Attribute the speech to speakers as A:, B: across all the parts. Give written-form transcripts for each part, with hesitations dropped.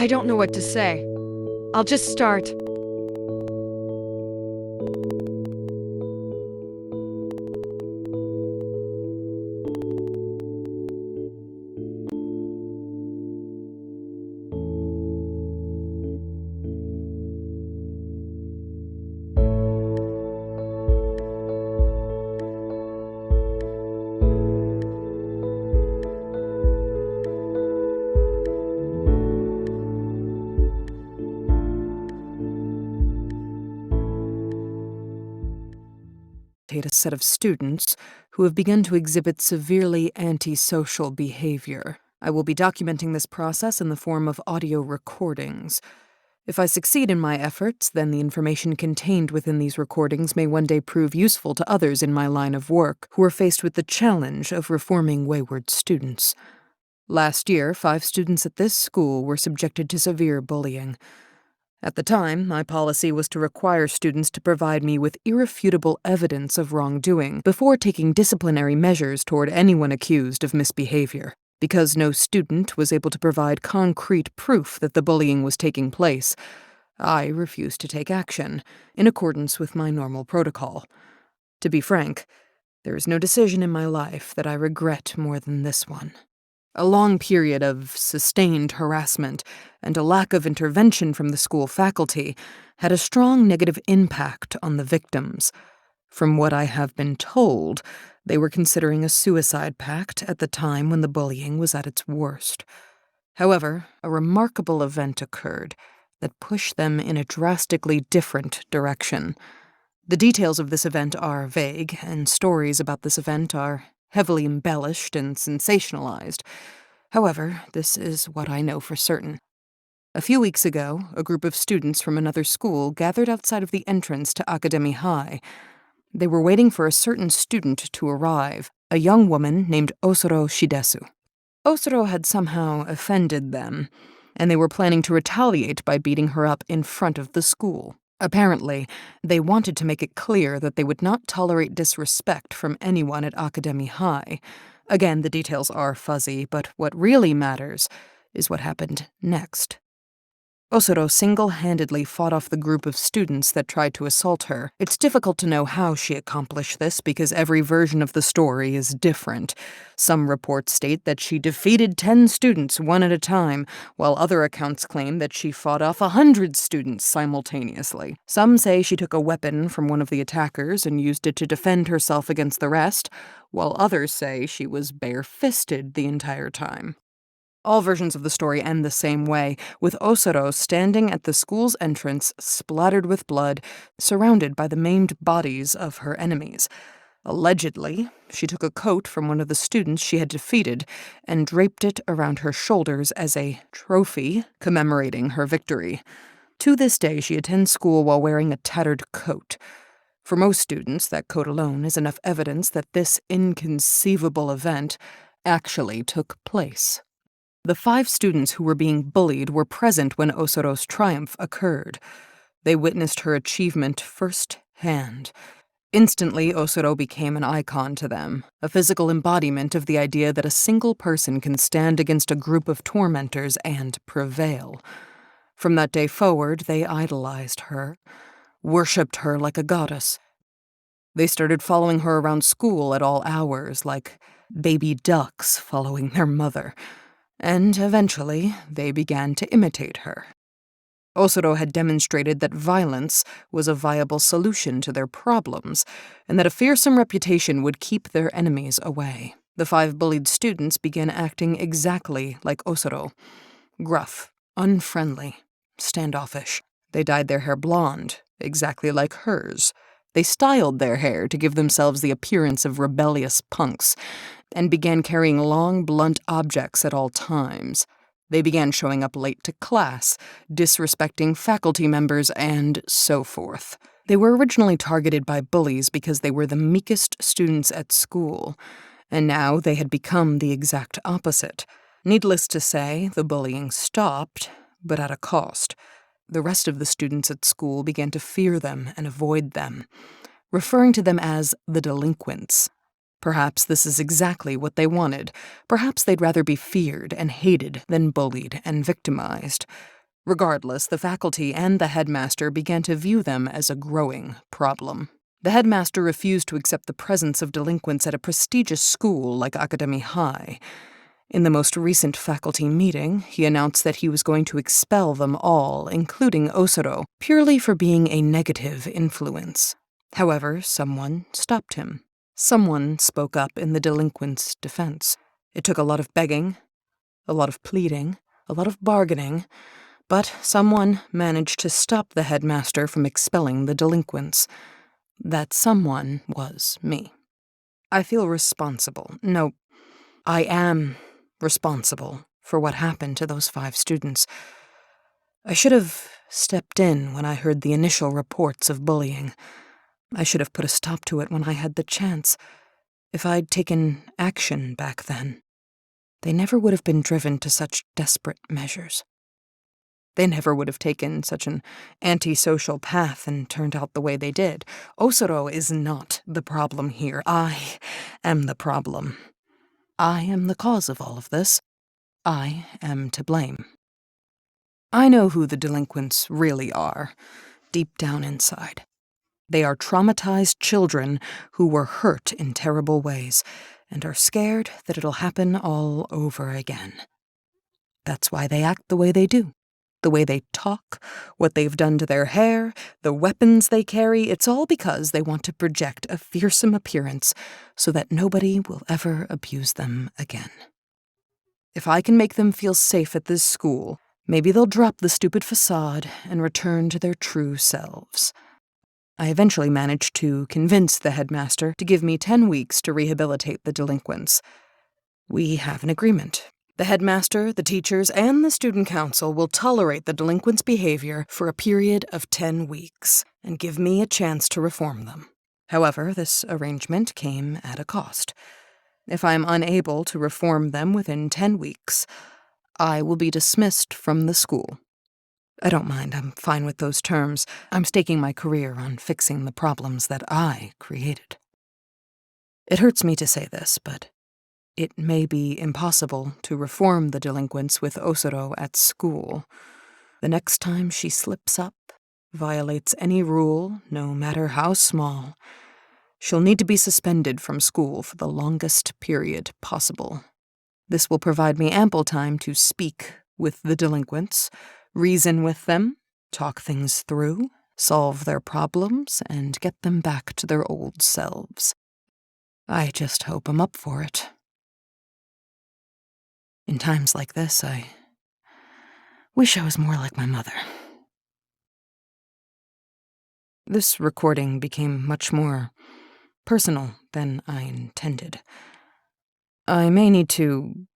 A: I don't know what to say. I'll just start.
B: A set of students who have begun to exhibit severely antisocial behavior. I will be documenting this process in the form of audio recordings. If I succeed in my efforts, then the information contained within these recordings may one day prove useful to others in my line of work who are faced with the challenge of reforming wayward students. Last year, 5 students at this school were subjected to severe bullying. At the time, my policy was to require students to provide me with irrefutable evidence of wrongdoing before taking disciplinary measures toward anyone accused of misbehavior. Because no student was able to provide concrete proof that the bullying was taking place, I refused to take action, in accordance with my normal protocol. To be frank, there is no decision in my life that I regret more than this one. A long period of sustained harassment and a lack of intervention from the school faculty had a strong negative impact on the victims. From what I have been told, they were considering a suicide pact at the time when the bullying was at its worst. However, a remarkable event occurred that pushed them in a drastically different direction. The details of this event are vague, and stories about this event are heavily embellished and sensationalized. However, this is what I know for certain. A few weeks ago, a group of students from another school gathered outside of the entrance to Academy High. They were waiting for a certain student to arrive, a young woman named Osoro Shidesu. Osoro had somehow offended them, and they were planning to retaliate by beating her up in front of the school. Apparently, they wanted to make it clear that they would not tolerate disrespect from anyone at Academy High. Again, the details are fuzzy, but what really matters is what happened next. Osoro single-handedly fought off the group of students that tried to assault her. It's difficult to know how she accomplished this because every version of the story is different. Some reports state that she defeated 10 students one at a time, while other accounts claim that she fought off 100 students simultaneously. Some say she took a weapon from one of the attackers and used it to defend herself against the rest, while others say she was bare-fisted the entire time. All versions of the story end the same way, with Osoro standing at the school's entrance, splattered with blood, surrounded by the maimed bodies of her enemies. Allegedly, she took a coat from one of the students she had defeated and draped it around her shoulders as a trophy commemorating her victory. To this day, she attends school while wearing a tattered coat. For most students, that coat alone is enough evidence that this inconceivable event actually took place. The 5 students who were being bullied were present when Osoro's triumph occurred. They witnessed her achievement firsthand. Instantly, Osoro became an icon to them, a physical embodiment of the idea that a single person can stand against a group of tormentors and prevail. From that day forward, they idolized her, worshipped her like a goddess. They started following her around school at all hours, like baby ducks following their mother. And eventually, they began to imitate her. Osoro had demonstrated that violence was a viable solution to their problems, and that a fearsome reputation would keep their enemies away. The 5 bullied students began acting exactly like Osoro. Gruff, unfriendly, standoffish. They dyed their hair blonde, exactly like hers. They styled their hair to give themselves the appearance of rebellious punks, and began carrying long, blunt objects at all times. They began showing up late to class, disrespecting faculty members, and so forth. They were originally targeted by bullies because they were the meekest students at school, and now they had become the exact opposite. Needless to say, the bullying stopped, but at a cost. The rest of the students at school began to fear them and avoid them, referring to them as the Delinquents. Perhaps this is exactly what they wanted. Perhaps they'd rather be feared and hated than bullied and victimized. Regardless, the faculty and the headmaster began to view them as a growing problem. The headmaster refused to accept the presence of delinquents at a prestigious school like Academy High. In the most recent faculty meeting, he announced that he was going to expel them all, including Osoro, purely for being a negative influence. However, someone stopped him. Someone spoke up in the delinquents' defense. It took a lot of begging, a lot of pleading, a lot of bargaining, but someone managed to stop the headmaster from expelling the delinquents. That someone was me. I feel responsible. No, I am responsible for what happened to those 5 students. I should have stepped in when I heard the initial reports of bullying. I should have put a stop to it when I had the chance. If I'd taken action back then, they never would have been driven to such desperate measures. They never would have taken such an antisocial path and turned out the way they did. Osoro is not the problem here. I am the problem. I am the cause of all of this. I am to blame. I know who the delinquents really are, deep down inside. They are traumatized children who were hurt in terrible ways and are scared that it'll happen all over again. That's why they act the way they do. The way they talk, what they've done to their hair, the weapons they carry, it's all because they want to project a fearsome appearance so that nobody will ever abuse them again. If I can make them feel safe at this school, maybe they'll drop the stupid facade and return to their true selves. I eventually managed to convince the headmaster to give me 10 weeks to rehabilitate the delinquents. We have an agreement. The headmaster, the teachers, and the student council will tolerate the delinquents' behavior for a period of 10 weeks and give me a chance to reform them. However, this arrangement came at a cost. If I am unable to reform them within 10 weeks, I will be dismissed from the school. I don't mind, I'm fine with those terms. I'm staking my career on fixing the problems that I created. It hurts me to say this, but it may be impossible to reform the delinquents with Osoro at school. The next time she slips up, violates any rule, no matter how small, she'll need to be suspended from school for the longest period possible. This will provide me ample time to speak with the delinquents, reason with them, talk things through, solve their problems, and get them back to their old selves. I just hope I'm up for it. In times like this, I wish I was more like my mother. This recording became much more personal than I intended. I may need to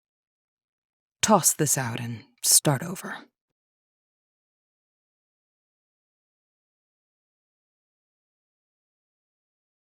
B: toss this out and start over.